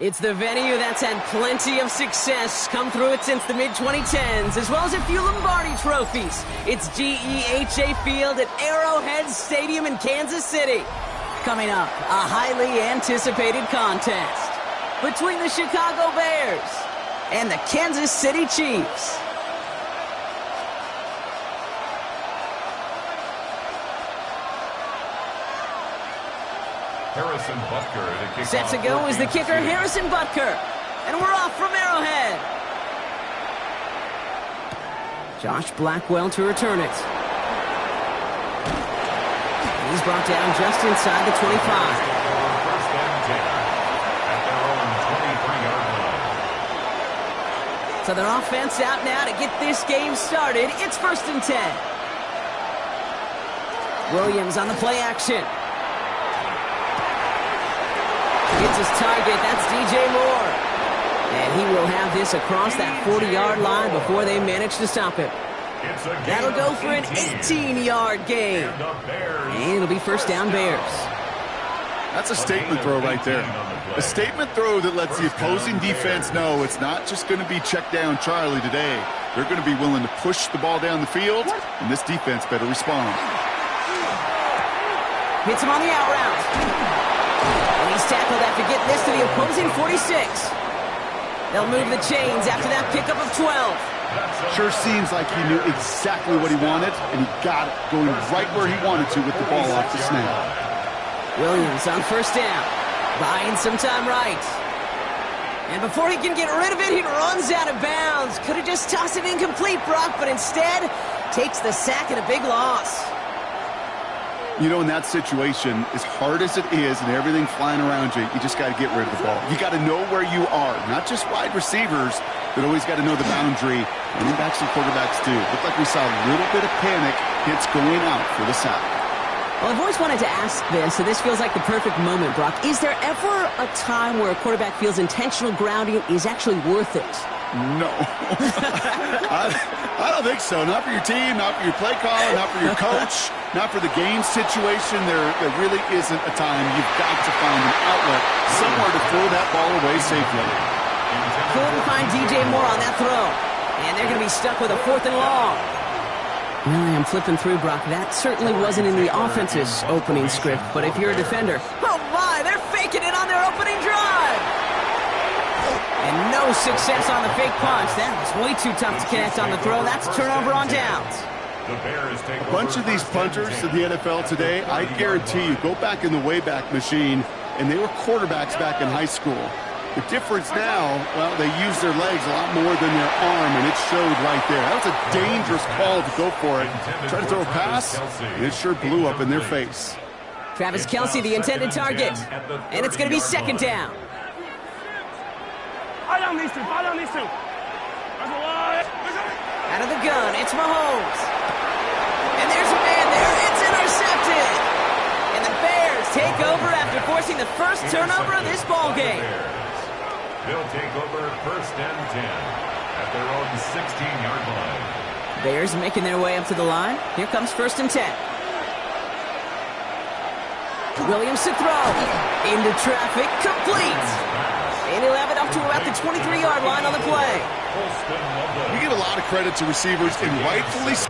It's the venue that's had plenty of success come through it since the mid-2010s, as well as a few Lombardi trophies. It's GEHA Field at Arrowhead Stadium in Kansas City. Coming up, a highly anticipated contest between the Chicago Bears and the Kansas City Chiefs. Harrison Butker to kick Set off to go is the kicker, Harrison Butker. And we're off from Arrowhead. Josh Blackwell to return it. He's brought down just inside the 25. First and 10 at their own 23-yard line. So their offense out now to get this game started. It's first and 10. Williams on the play action. Hits his target. That's DJ Moore. And he will have this across that 40-yard line before they manage to stop him. That'll go for an 18-yard gain. And it'll be first down Bears. That's a statement throw right there. A statement throw that lets the opposing defense know it's not just going to be check down Charlie today. They're going to be willing to push the ball down the field, and this defense better respond. Hits him on the out route. And he's tackled after getting this to the opposing 46. They'll move the chains after that pickup of 12. Sure seems like he knew exactly what he wanted, and he got it, going right where he wanted to with the ball off the snap. Williams on first down, buying some time right. And before he can get rid of it, he runs out of bounds. Could have just tossed it incomplete, Brock, but instead takes the sack and a big loss. You know, in that situation, as hard as it is and everything flying around you, you just got to get rid of the ball. You got to know where you are, not just wide receivers, but always got to know the boundary. Running backs and quarterbacks do. Looked like we saw a little bit of panic hits going out for the sack. Well, I've always wanted to ask this, so this feels like the perfect moment, Brock. Is there ever a time where a quarterback feels intentional grounding is actually worth it? No. I don't think so. Not for your team, not for your play caller, not for your coach, not for the game situation. There really isn't a time. You've got to find an outlet somewhere to throw that ball away safely. Couldn't find DJ Moore on that throw. And they're going to be stuck with a 4th and long. Really, I'm flipping through, Brock. That certainly wasn't in the offense's opening script. But if you're a defender, oh my, they're faking it on their opening drive. And no success on the fake punch. That was way too tough to connect on the throw. That's a turnover on downs. A bunch of these punters in the NFL today, I guarantee you, go back in the Wayback Machine, and they were quarterbacks back in high school. The difference now, well, they use their legs a lot more than their arm, and it showed right there. That was a dangerous call to go for it. Try to throw a pass, and it sure blew up in their face. Travis Kelce, the intended target. And it's going to be second down. Out Out of the gun, it's Mahomes. And there's a man there. It's intercepted. And the Bears take over after forcing the first turnover of this ball game. They'll take over first and 10 at their own 16-yard line. Bears making their way up to the line. Here comes first and 10. Williams to throw. Into traffic, complete. And he'll have it up to about the 23-yard line on the play. We give a lot of credit to receivers, and rightfully so.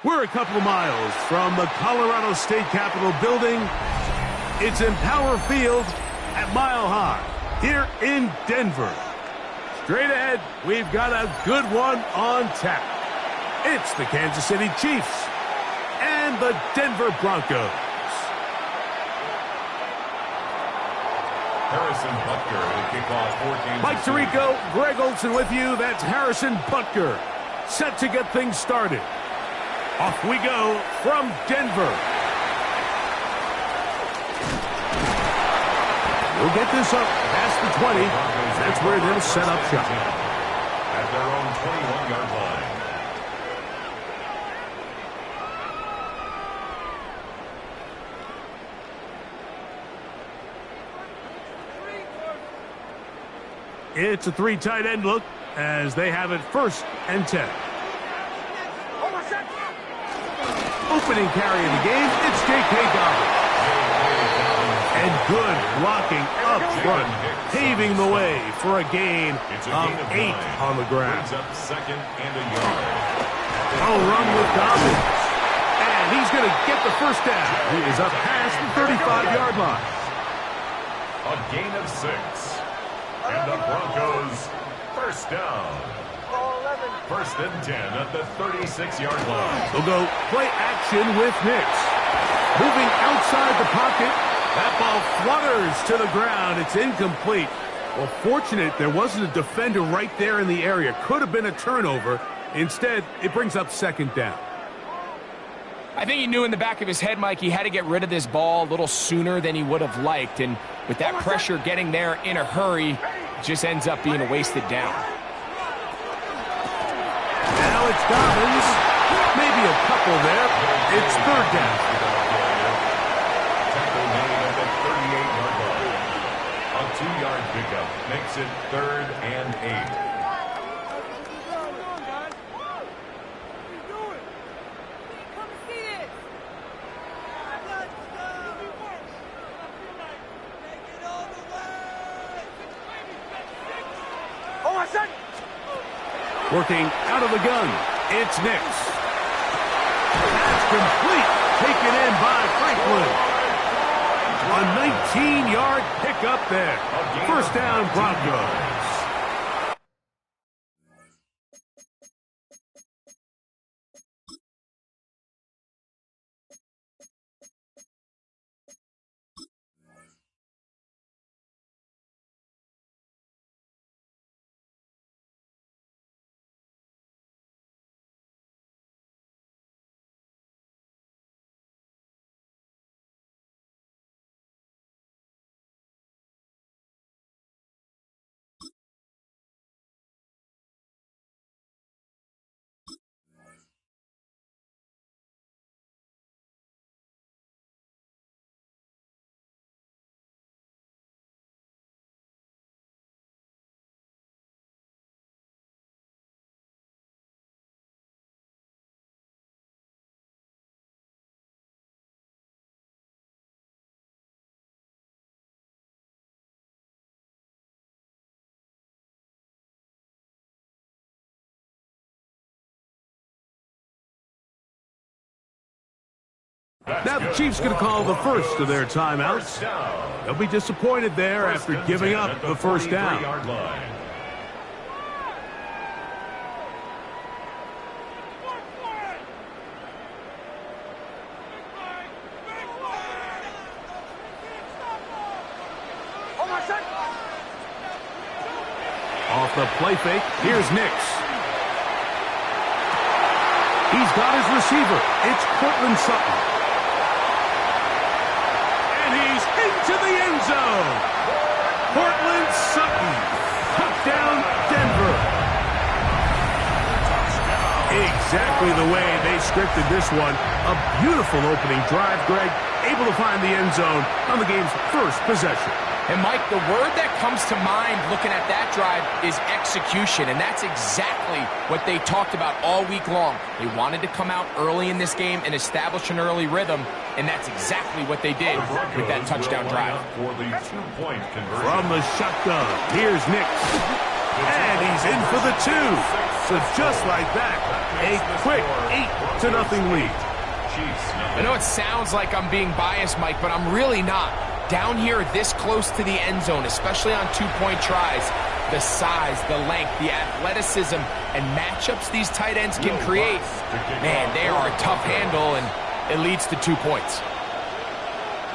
We're a couple of miles from the Colorado State Capitol building. It's Empower Field at Mile High here in Denver. Straight ahead, we've got a good one on tap. It's the Kansas City Chiefs and the Denver Broncos. Harrison Butker to kick off for Kansas Mike Tirico, Greg Olson with you. That's Harrison Butker set to get things started. Off we go from Denver. We'll get this up past the 20. That's where they'll set up shop. At their own 21-yard line. It's a 3 tight end look as they have it 1st and 10. Opening carry of the game, it's J.K. Dobbins. And good blocking up front, paving the way for a gain of 8 on the ground. Up 2nd and a yard. Oh, run with Dobbins. And he's going to get the 1st down. He is up past the 35-yard line. A gain of 6. And the Broncos, 1st down. 1st and 10 at the 36-yard line. They'll go play action with Nix. Moving outside the pocket. That ball flutters to the ground. It's incomplete. Well, fortunate there wasn't a defender right there in the area. Could have been a turnover. Instead, it brings up 2nd down. I think he knew in the back of his head, Mike, he had to get rid of this ball a little sooner than he would have liked. And with that pressure getting there in a hurry, it just ends up being a wasted down. Now it's Dobbins. Maybe a couple there. It's 3rd down. Tackle made at the 38-yard line. A 2-yard pickup makes it 3rd and 8. Working out of the gun, it's Nix. That's complete, taken in by Franklin. A 19-yard pickup there. 1st down, Broncos. Now the Chiefs going to call the first of their timeouts. They'll be disappointed there after giving up the 1st down. Off the play fake, here's Nix. He's got his receiver. It's Cortland Sutton. Into the end zone. Cortland Sutton. Touchdown, Denver. Exactly the way they scripted this one. A beautiful opening drive, Greg. Able to find the end zone on the game's 1st possession. And, Mike, the word that comes to mind looking at that drive is execution, and that's exactly what they talked about all week long. They wanted to come out early in this game and establish an early rhythm, and that's exactly what they did with that touchdown drive. From the shotgun, here's Nix. And he's in for the 2. So just like that, A quick 8-0 lead. I know it sounds like I'm being biased, Mike, but I'm really not. Down here this close to the end zone, especially on two-point tries, the size, the length, the athleticism, and matchups these tight ends can create, man, they are a tough handle, and it leads to 2 points.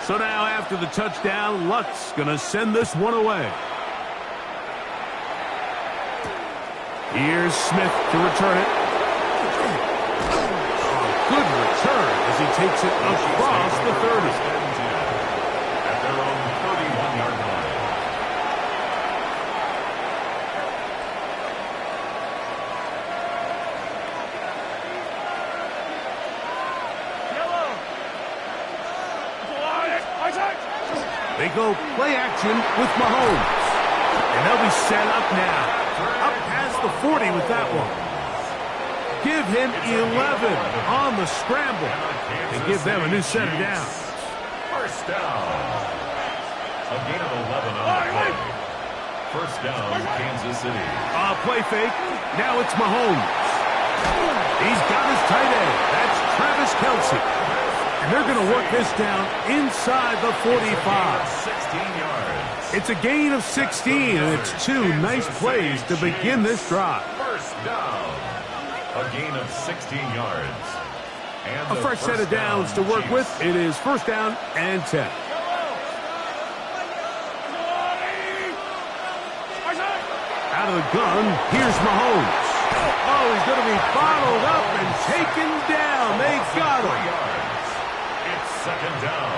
So now after the touchdown, Luck's going to send this one away. Here's Smith to return it. Good return as he takes it across the 30. At their own 31-yard line. They go play action with Mahomes. And they'll be set up now. Up past the 40 with that one. Give him 11 on the scramble. And give them a new set of downs. First down. A gain of 11 on the play. First down, Kansas City. Play fake. Now it's Mahomes. He's got his tight end. That's Travis Kelce. And they're going to work this down inside the 45. 16 yards. It's a gain of 16, and it's two nice plays to begin this drive. First down. A gain of 16 yards. And A fresh set of downs to work with. It is first down and 10. Out of the gun, here's Mahomes. Oh, he's going to be bottled up and taken down. They got him. It's second down.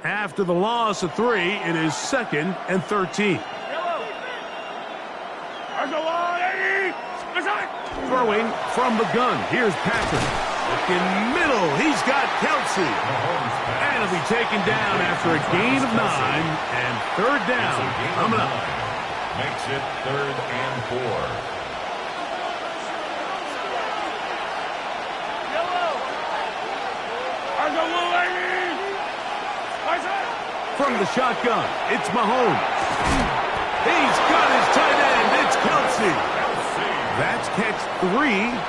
After the loss of 3, it is 2nd and 13. Throwing from the gun. Here's Patrick. Looking middle. He's got Kelce. And he'll be taken down after a gain of 9. And third down coming up. Makes it 3rd and 4. From the shotgun, it's Mahomes. He's got his tight end. It's Kelce. That's catch 3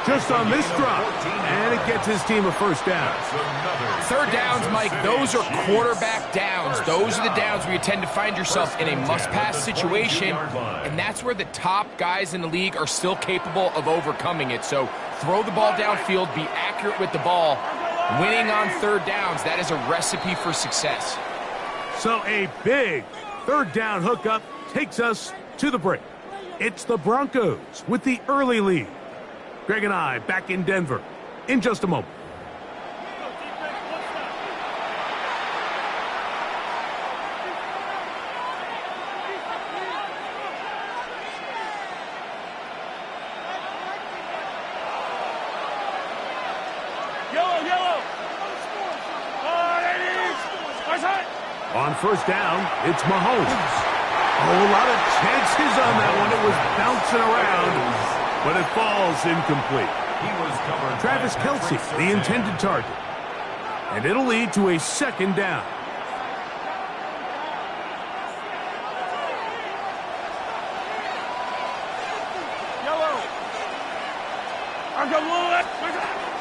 just on this drop. And it gets his team a first down. Third downs, Mike, those are quarterback downs. Those are the downs where you tend to find yourself in a must-pass situation, and that's where the top guys in the league are still capable of overcoming it. So throw the ball downfield, be accurate with the ball. Winning on third downs, that is a recipe for success. So a big third down hookup takes us to the break. It's the Broncos with the early lead. Greg and I back in Denver in just a moment. On first down, it's Mahomes. A whole lot of chances on that one. It was bouncing around, but it falls incomplete. Travis Kelce, the intended target. And it'll lead to a second down.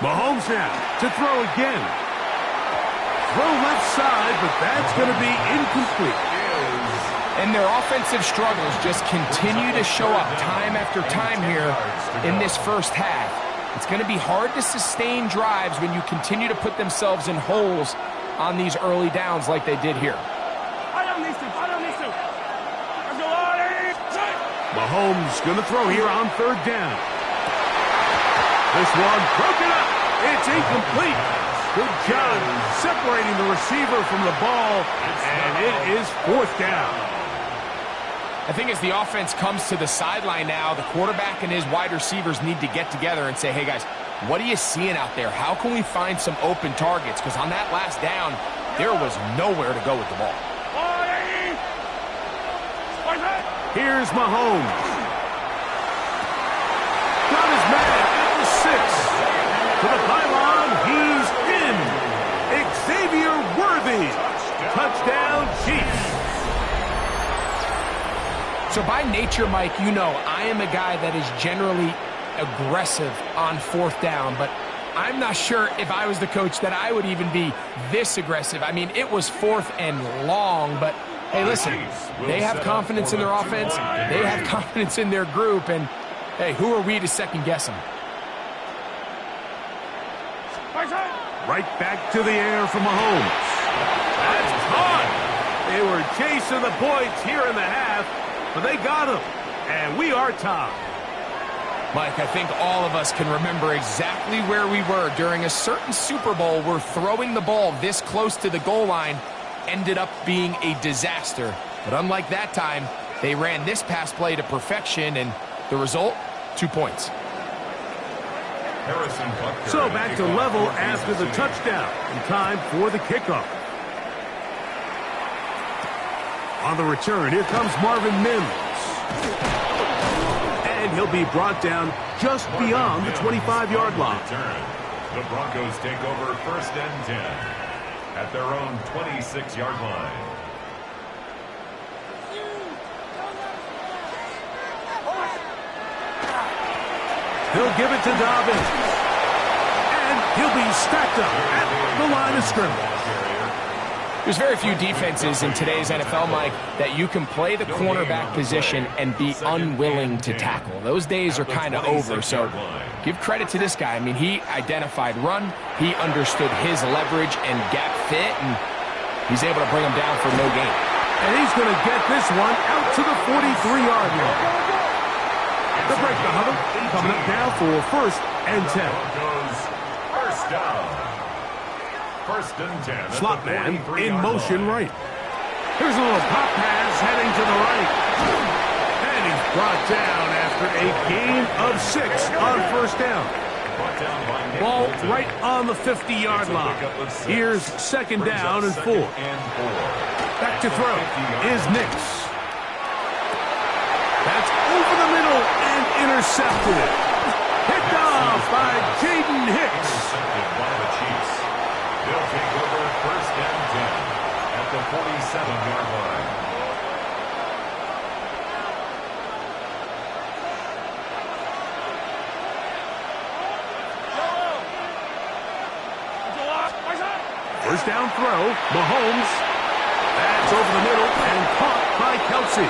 Mahomes now to throw again. Throw left side, but that's going to be incomplete. And their offensive struggles just continue to show up time after time here in this first half. It's going to be hard to sustain drives when you continue to put themselves in holes on these early downs like they did here. Mahomes going to throw here on third down. This one broken up. It's incomplete. Good job separating the receiver from the ball, and it is fourth down. I think as the offense comes to the sideline now, the quarterback and his wide receivers need to get together and say, hey, guys, what are you seeing out there? How can we find some open targets? Because on that last down, there was nowhere to go with the ball. Here's Mahomes. Got his man at the 6. To the pylon, he's in. Xavier Worthy. Touchdown, Chiefs. So by nature, Mike, you know I am a guy that is generally aggressive on fourth down, but I'm not sure if I was the coach that I would even be this aggressive. I mean, it was fourth and long, but hey, listen, they have confidence in their offense. They have confidence in their group, and hey, who are we to second guess them? Right back to the air for Mahomes. That's caught. They were chasing the points here in the half, but they got him, and we are tied. Mike, I think all of us can remember exactly where we were during a certain Super Bowl where throwing the ball this close to the goal line ended up being a disaster. But unlike that time, they ran this pass play to perfection, and the result, 2 points. So back to level after the touchdown, and time for the kickoff. On the return, here comes Marvin Mims. And he'll be brought down just beyond the 25-yard line. The Broncos take over first and 10 at their own 26-yard line. He'll give it to Dobbins. And he'll be stacked up at the line of scrimmage. There's very few defenses in today's NFL, Mike, that you can play the cornerback position and be unwilling to tackle. Those days are kind of over, so give credit to this guy. I mean, he identified run, he understood his leverage and gap fit, and he's able to bring him down for no gain. And he's going to get this one out to the 43-yard line. The break the huddle, coming up now for first and 10. First down. First and 10. Slot man in motion right. Here's a little pop pass heading to the right. And he's brought down after a gain of 6 on first down. Ball right on the 50-yard line. Here's second down and 4. Back to throw is Nix. That's over the middle and intercepted. Picked off by Jaden Hicks. They'll take over first and 10 at the 47-yard line. first down throw. Mahomes. That's over the middle and caught by Kelsey.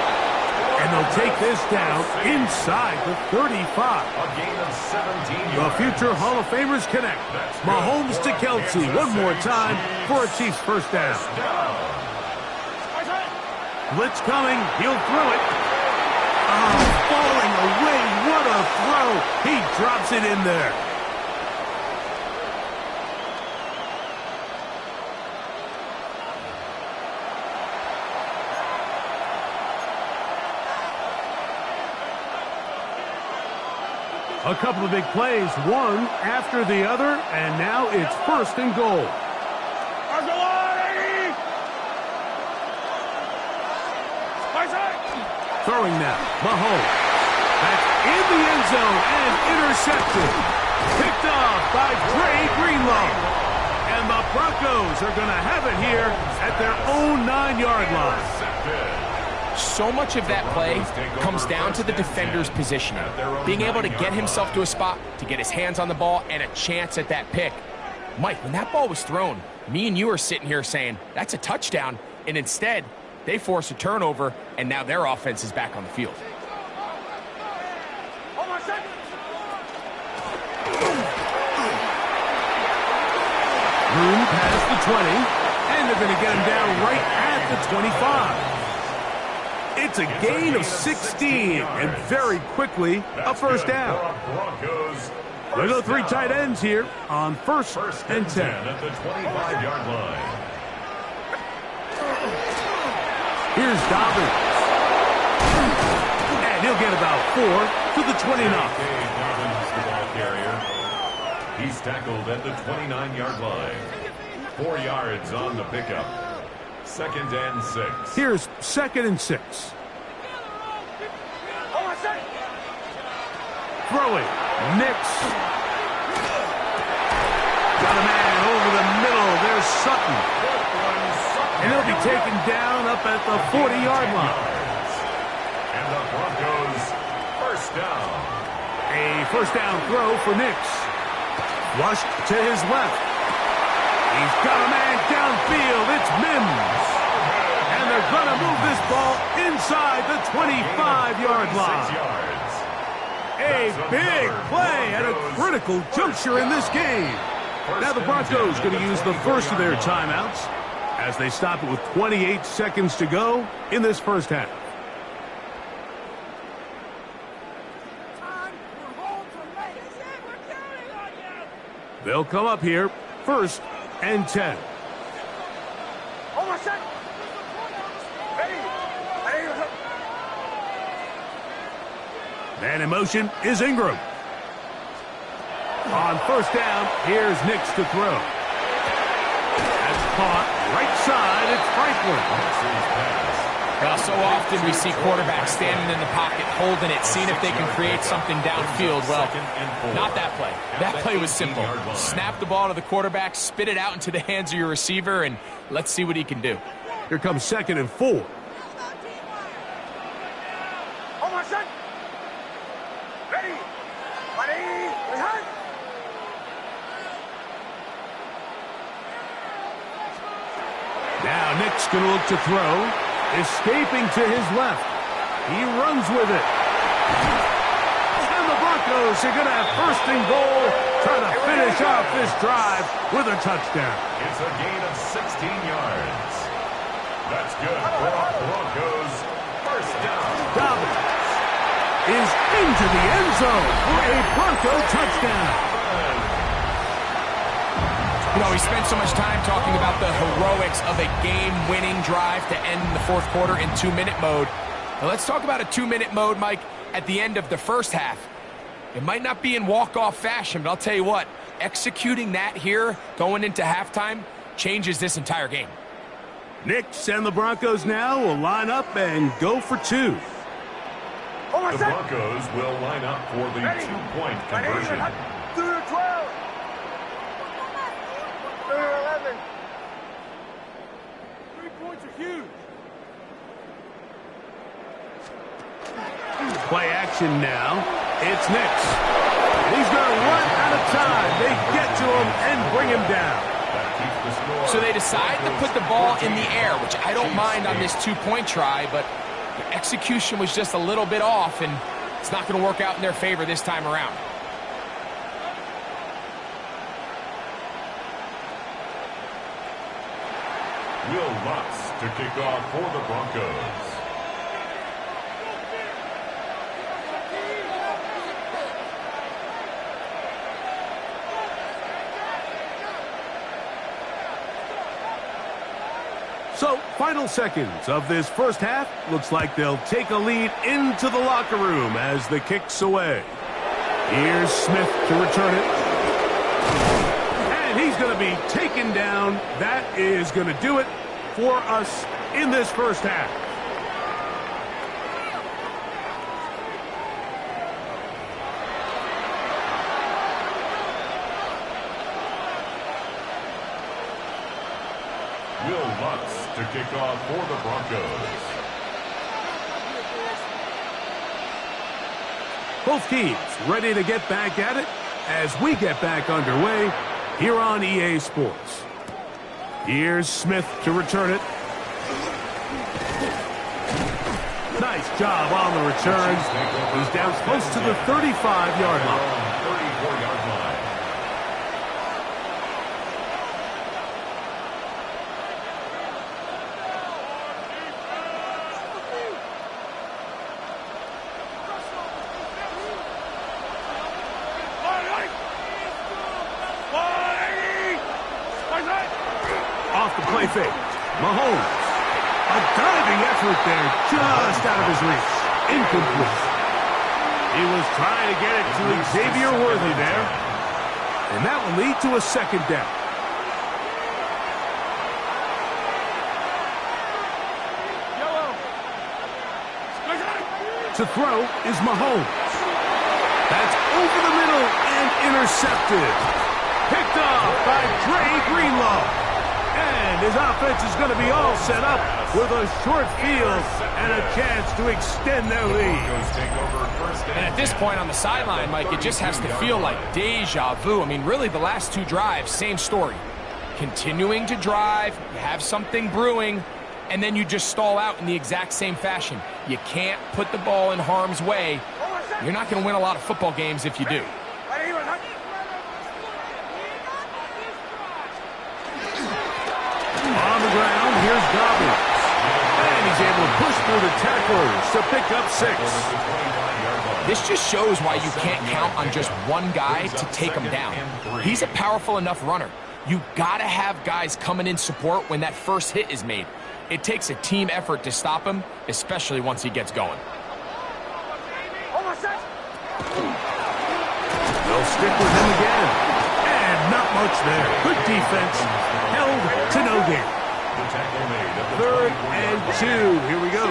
And they'll take this down inside the 35. A gain of 17 The yards. future Hall of Famers connect. Mahomes to Kelsey one more time for a Chiefs first down. Blitz coming. He'll throw it. Oh, falling away. What a throw. He drops it in there. A couple of big plays, one after the other, and now it's first and goal. Throwing now, Mahomes. That's in the end zone and intercepted. Picked off by Dre Greenlaw. And the Broncos are going to have it here at their own 9-yard line. So much of that play comes down to the defender's positioning. Being able to get himself to a spot, to get his hands on the ball, and a chance at that pick. Mike, when that ball was thrown, me and you are sitting here saying, that's a touchdown. And instead, they force a turnover, and now their offense is back on the field. Room past the 20, and they're going to get him down right at the 25. It's a gain of 16, and very quickly, a first down. Look at the three tight ends here on first and 10. At the 25-yard line. Here's Dobbins. And he'll get about 4 to the 29. Dobbins, the ball carrier. He's tackled at the 29-yard line. 4 yards on the pickup. Second and 6. Here's second and 6. Throwing. Nix. Got a man over the middle. There's Sutton. And he'll be taken down up at the 40-yard line. And the Broncos first down. A first down throw for Nix. Flushed to his left. He's got a man downfield. It's Mims. And they're going to move this ball inside the 25-yard line. A big play at a critical juncture in this game. Now the Broncos going to use the first of their timeouts as they stop it with 28 seconds to go in this first half. They'll come up here, first and 10. Man in motion is Ingram. On first down, here's Nix to throw. That's caught right side. It's Franklin. Well, so often we see quarterbacks standing in the pocket, holding it, seeing if they can create something downfield. Well, not that play. That play was simple. Snap the ball to the quarterback, spit it out into the hands of your receiver, and let's see what he can do. Here comes second and 4. Now Nick's going to look to throw. Escaping to his left. He runs with it. And the Broncos are going to have first and goal, trying to finish off this drive with a touchdown. It's a gain of 16 yards. That's good for the Broncos. First down. Dobbins is into the end zone for a Bronco touchdown. You know, we spent so much time talking about the heroics of a game-winning drive to end the fourth quarter in 2-minute mode. Now let's talk about a 2-minute mode, Mike, at the end of the first half. It might not be in walk-off fashion, but I'll tell you what, executing that here going into halftime changes this entire game. Nix and the Broncos now will line up and go for 2. The Broncos will line up for the 2-point conversion. 3 points are huge. Play action now. It's Nix. He's going to run out of time. They get to him and bring him down. So they decide to put the ball in the air, which I don't mind on this two-point try, but the execution was just a little bit off, and it's not going to work out in their favor this time around. Will Lutz to kick off for the Broncos. So, final seconds of this first half. Looks like they'll take a lead into the locker room as the kick's away. Here's Smith to return it. And he's going to be taken down. That is going to do it for us in this first half. Will Lutz to kick off for the Broncos. Both teams ready to get back at it as we get back underway here on EA Sports. Here's Smith to return it. Nice job on the return. He's down close to the 35-yard line. 34-yard line. Off the play fake. Mahomes. A diving effort there, just out of his reach. Incomplete. He was trying to get it to Xavier Worthy there. And that will lead to a second down. To throw is Mahomes. That's over the middle and intercepted. Picked off by Dre Greenlaw. And his offense is going to be all set up with a short field and a chance to extend their lead. And at this point on the sideline, Mike, it just has to feel like deja vu. I mean, really, the last two drives, same story. Continuing to drive, you have something brewing, and then you just stall out in the exact same fashion. You can't put the ball in harm's way. You're not going to win a lot of football games if you do. On the ground, here's Dobbins. And he's able to push through the tacklers to pick up 6. This just shows why you can't count on just one guy to take him down. He's a powerful enough runner. You gotta have guys coming in support when that first hit is made. It takes a team effort to stop him, especially once he gets going. They'll stick with him again. And not much there. Good defense. Held to no gain. 3rd and 2. Here we go.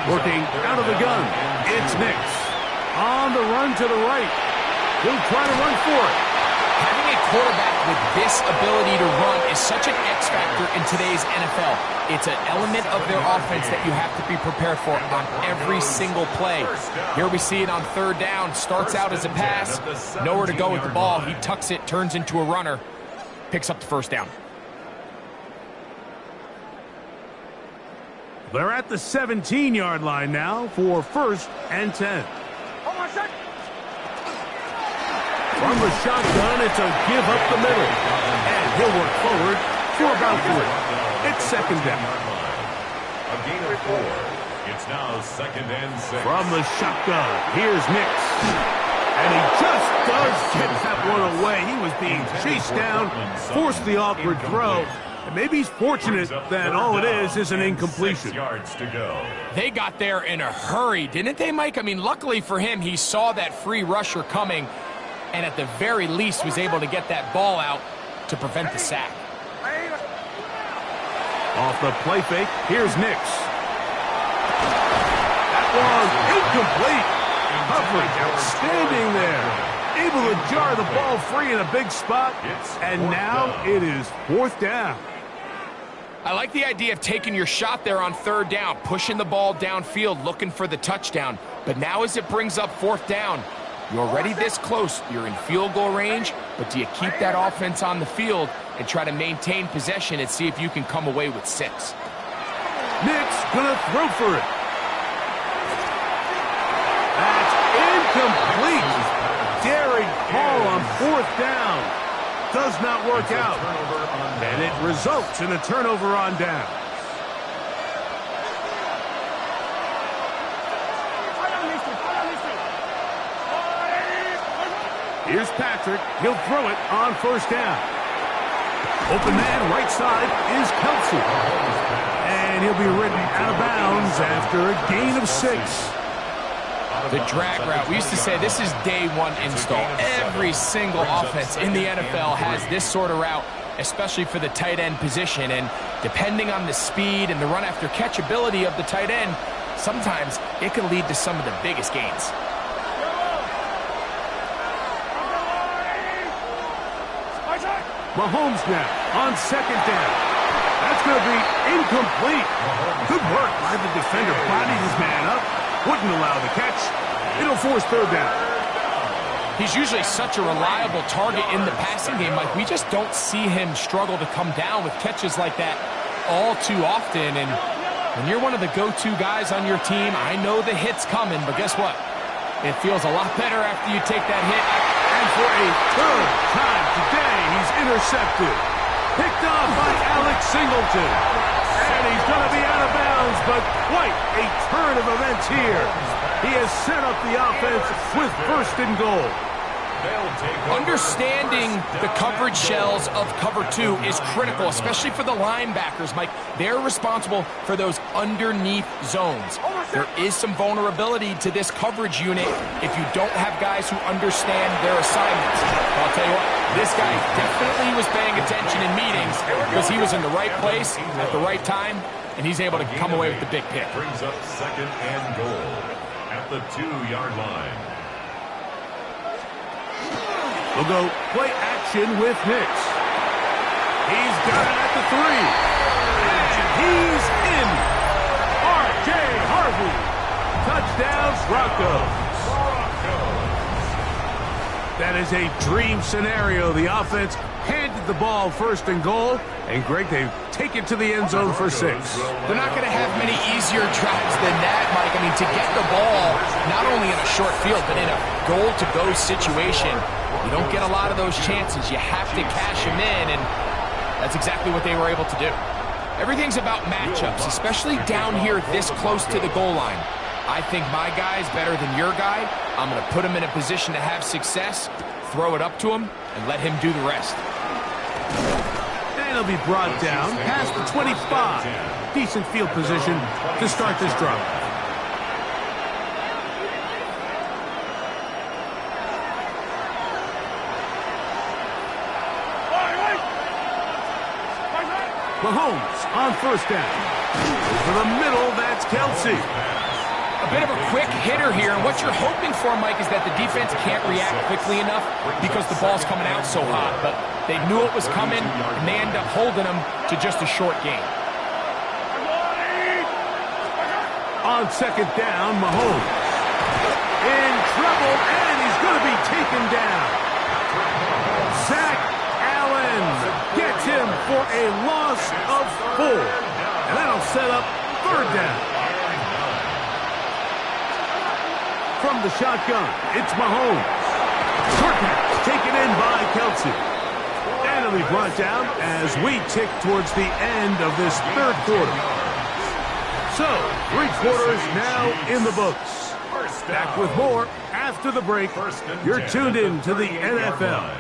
Working out of the gun. It's Nix. On the run to the right. He'll try to run for it. Having a quarterback with this ability to run is such an X factor in today's NFL. It's an element of their offense that you have to be prepared for on every single play. Here we see it on 3rd down. Starts out as a pass. Nowhere to go with the ball. He tucks it, turns into a runner. Picks up the 1st down. They're at the 17-yard line now for 1st and 10. From the shotgun, it's a give up the middle. And he'll work forward for about 3. It's 2nd down. A gain of 4. It's now 2nd and 6. From the shotgun, here's Nix. And he just does get that one away. He was being chased down, forced the awkward throw. And maybe he's fortunate that all it is an incompletion. 6 yards to go. They got there in a hurry, didn't they, Mike? I mean, luckily for him, he saw that free rusher coming, and at the very least was able to get that ball out to prevent the sack. Off the play fake, here's Nix. That was incomplete. Coverage outstanding there. Able to jar the ball free in a big spot. And now it is 4th down. I like the idea of taking your shot there on 3rd down, pushing the ball downfield, looking for the touchdown. But now as it brings up 4th down, You're already this close. You're in field goal range, but do you keep that offense on the field and try to maintain possession and see if you can come away with 6? Nick's gonna throw for it. That's incomplete. Daring call on 4th down. Does not work out. And it results in a turnover on down. Here's Patrick. He'll throw it on 1st down. Open man, right side, is Kelsey. And he'll be ridden out of bounds after a gain of 6. The drag route. We used to say this is day 1 install. Every single offense in the NFL has this sort of route, especially for the tight end position. And depending on the speed and the run after catch ability of the tight end, sometimes it can lead to some of the biggest gains. Mahomes now on 2nd down. That's going to be incomplete. Good work by the defender. Bodied his man up. Wouldn't allow the catch. It'll force 3rd down. He's usually such a reliable target in the passing game. Like, we just don't see him struggle to come down with catches like that all too often. And when you're one of the go-to guys on your team, I know the hit's coming, but guess what? It feels a lot better after you take that hit. And for a 3rd time today, he's intercepted. Picked off by Alex Singleton. And he's going to be out of bounds, but quite a turn of events here. He has set up the offense with 1st and goal. Understanding the coverage shells of cover 2 is critical, especially for the linebackers, Mike. They're responsible for those underneath zones. There is some vulnerability to this coverage unit if you don't have guys who understand their assignments. I'll tell you what, this guy definitely was paying attention in meetings because he was in the right place at the right time, and he's able to come away with the big pick. Brings up 2nd and goal at the 2-yard line. We'll go play action with Hicks. He's got it at the 3. And he's in. R.J. Harvey. Touchdown, Broncos. That is a dream scenario. The offense handed the ball 1st and goal. And, Greg, they take it to the end zone for 6. They're not going to have many easier drives than that, Mike. I mean, to get the ball not only in a short field, but in a goal-to-go situation, you don't get a lot of those chances. You have to cash them in, and that's exactly what they were able to do. Everything's about matchups, especially down here this close to the goal line. I think my guy is better than your guy. I'm going to put him in a position to have success, throw it up to him, and let him do the rest. And he'll be brought down past the 25. Decent field position to start this drive. Mahomes on 1st down. Over the middle, that's Kelsey. A bit of a quick hitter here, and what you're hoping for, Mike, is that the defense can't react quickly enough because the ball's coming out so hot. But they knew it was coming, and they end up holding them to just a short gain. On 2nd down, Mahomes. In trouble, and he's going to be taken down. Zach Allen gets him for a loss of 4. And that'll set up 3rd down. From the shotgun, it's Mahomes. Short pass taken in by Kelsey. And it'll be brought down as we tick towards the end of this 3rd quarter. So, 3 quarters now in the books. Back with more after the break. You're tuned in to the NFL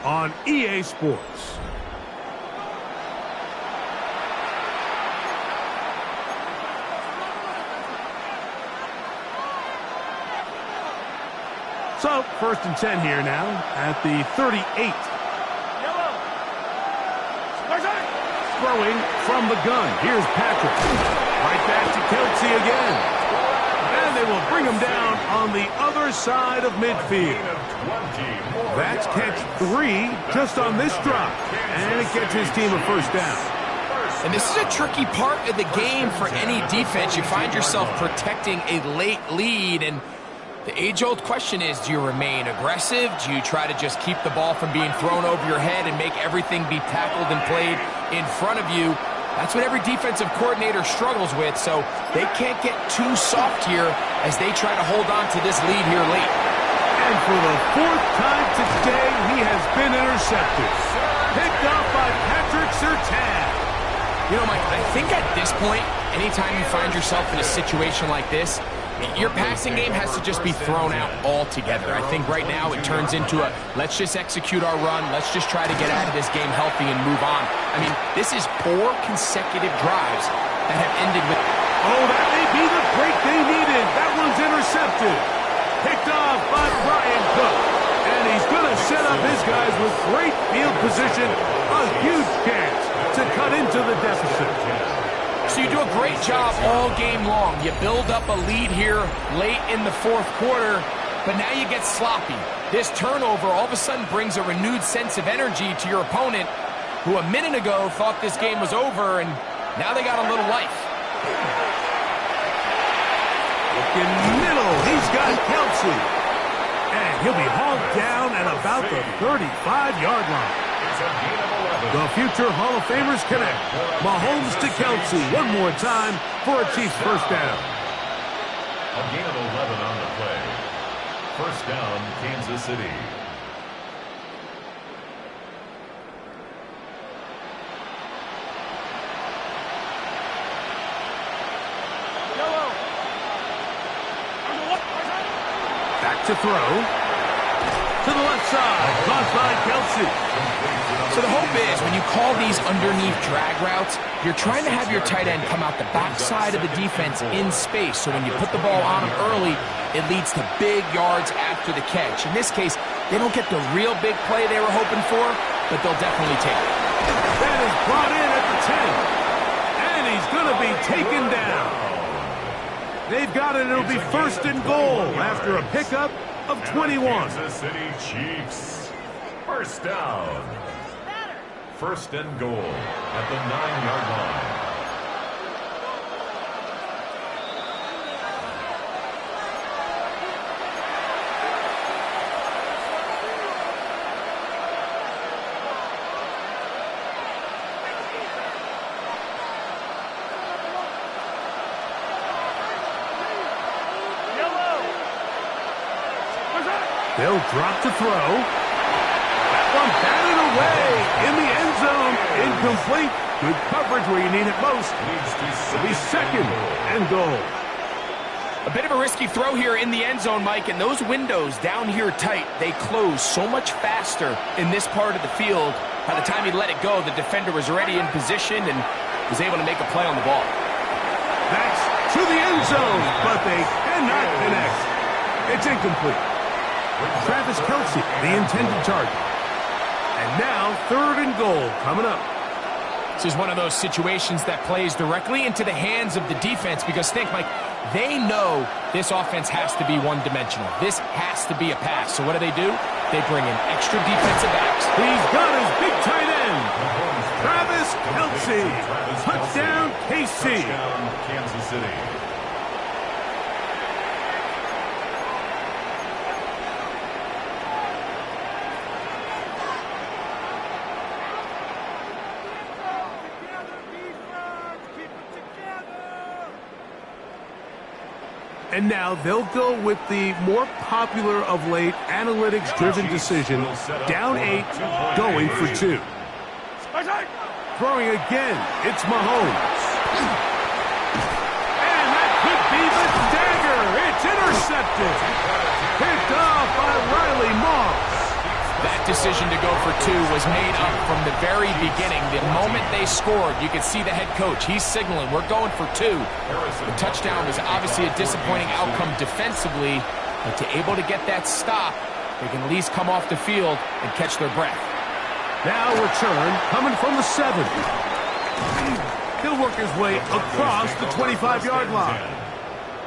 on EA Sports. So, 1st and 10 here now at the 38. Throwing from the gun. Here's Patrick. Right back to Kelsey again. And they will bring him down on the other side of midfield. That's catch 3 just on this drop. And it gets his team a 1st down. And this is a tricky part of the game for any defense. You find yourself protecting a late lead, and The age-old question is, do you remain aggressive? Do you try to just keep the ball from being thrown over your head and make everything be tackled and played in front of you? That's what every defensive coordinator struggles with, so they can't get too soft here as they try to hold on to this lead here late. And for the 4th time today, he has been intercepted. Picked up by Patrick Surtain. You know, Mike, I think at this point, anytime you find yourself in a situation like this, your passing game has to just be thrown out altogether. I think right now it turns into a, let's just execute our run, let's just try to get out of this game healthy and move on. I mean, this is 4 consecutive drives that have ended with... Oh, that may be the break they needed. That one's intercepted. Picked off by Brian Cook. And he's going to set up his guys with great field position. A huge chance to cut into the deficit. So you do a great job all game long. You build up a lead here late in the 4th quarter, but now you get sloppy. This turnover all of a sudden brings a renewed sense of energy to your opponent, who a minute ago thought this game was over, and now they got a little life. In the middle, he's got Kelsey. And he'll be hauled down at about the 35-yard line. The future Hall of Famers connect. Mahomes to Kelsey one more time for a Chiefs first down. A gain of 11 on the play. First down, Kansas City. Back to throw. To the left side. Caught by Kelsey. So the hope is when you call these underneath drag routes, you're trying to have your tight end come out the backside of the defense in space. So when you put the ball on him early, it leads to big yards after the catch. In this case, they don't get the real big play they were hoping for, but they'll definitely take it. That is brought in at the 10. And he's going to be taken down. They've got it. It'll be first and goal after a pickup of 21. Kansas City Chiefs. First down. First and goal at the 9-yard line. They'll drop to throw. That one batted away in the end zone. Incomplete. Good coverage where you need it most. It'll be second and goal. A bit of a risky throw here in the end zone, Mike, and those windows down here tight, they close so much faster in this part of the field. By the time he let it go, the defender was already in position and was able to make a play on the ball. That's to the end zone, but they cannot connect. It's incomplete. Travis Kelsey, the intended target. And now, third and goal coming up. This is one of those situations that plays directly into the hands of the defense because think, Mike, they know this offense has to be one-dimensional. This has to be a pass. So what do? They bring in extra defensive backs. He's got his big tight end, Travis Kelsey. Touchdown, KC. Touchdown, Kansas City. And now they'll go with the more popular of late analytics-driven decision. Down 8, going for 2. Throwing again, it's Mahomes. And that could be the dagger. It's intercepted. Picked off by Riley Moss. That decision to go for 2 was made up from the very beginning. The moment they scored, you could see the head coach. He's signaling, we're going for 2. The touchdown was obviously a disappointing outcome defensively, but to able to get that stop, they can at least come off the field and catch their breath. Now return coming from the 7. He'll work his way across the 25-yard line.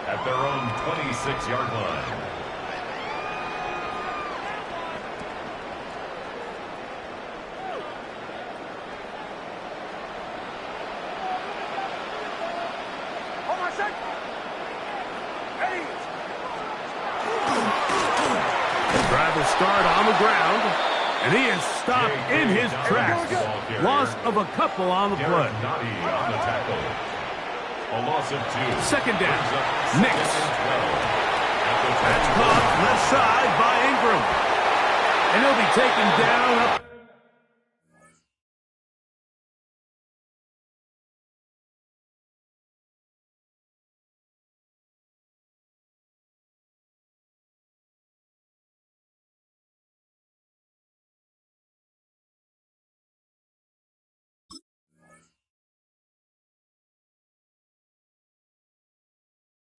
At their own 26-yard line. Trouble start on the ground. And he is stopped in his tracks. Loss of a couple on the play. On the tackle. A loss of 2. Second down. Nix. That's caught left side by Ingram. And he'll be taken down up.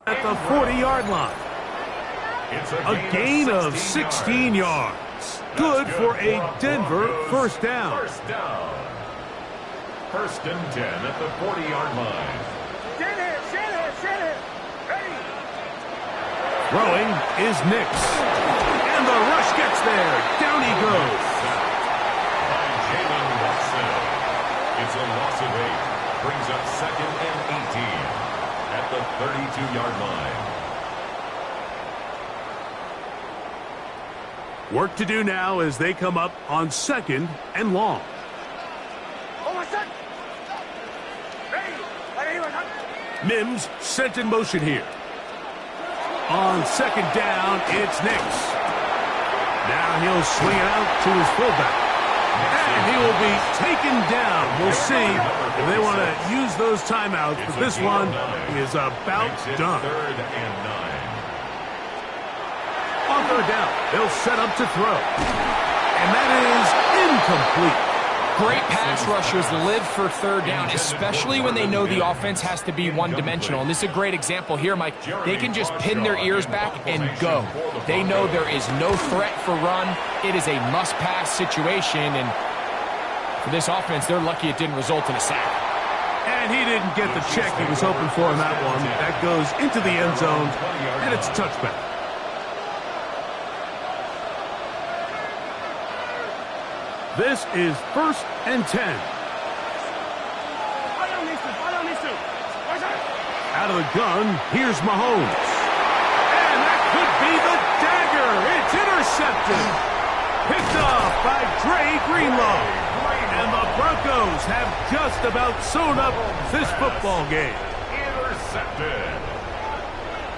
At the 40-yard line. It's A gain of 16 yards. Good for a Denver first down. First down. First and 10 at the 40-yard line. Throwing is Nix. And the rush gets there. Down he goes. By Jalen Watson. It's a loss of 8. Brings up second and 18 at the 32-yard line. Work to do now as they come up on second and long. Mims sent in motion here. On second down, it's Nix. Now he'll swing it out to his fullback. And he will be taken down. We'll see if they want to use those timeouts. But this one is about done. Third and 9. On third down, they'll set up to throw. And that is incomplete. Great pass rushers live for third down, especially when they know the offense has to be one-dimensional. And this is a great example here, Mike. They can just pin their ears back and go. They know there is no threat for run. It is a must-pass situation, and for this offense, they're lucky it didn't result in a sack. And he didn't get the check he was hoping for on that one. That goes into the end zone, and it's a touchback. This is first and 10. Out of the gun, here's Mahomes. And that could be the dagger. It's intercepted. Picked off by Dre Greenlaw. And the Broncos have just about sewn up this football game. Intercepted.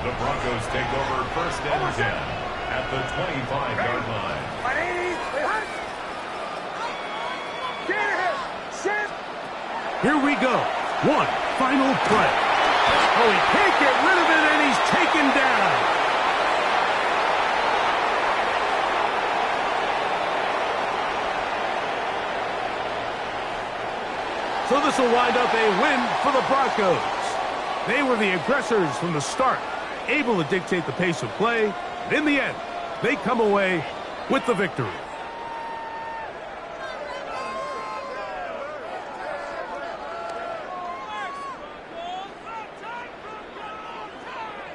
The Broncos take over first and 10 at the 25-yard line. Here we go. One final play. Oh, he can't get rid of it, and he's taken down. So this will wind up a win for the Broncos. They were the aggressors from the start, able to dictate the pace of play. And in the end, they come away with the victory.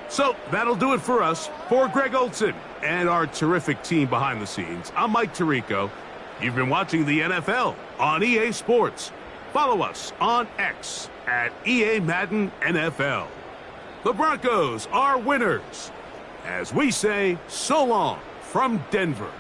So that'll do it for us. For Greg Olson and our terrific team behind the scenes, I'm Mike Tirico. You've been watching the NFL on EA Sports. Follow us on X at EA Madden NFL. The Broncos are winners. As we say, so long from Denver.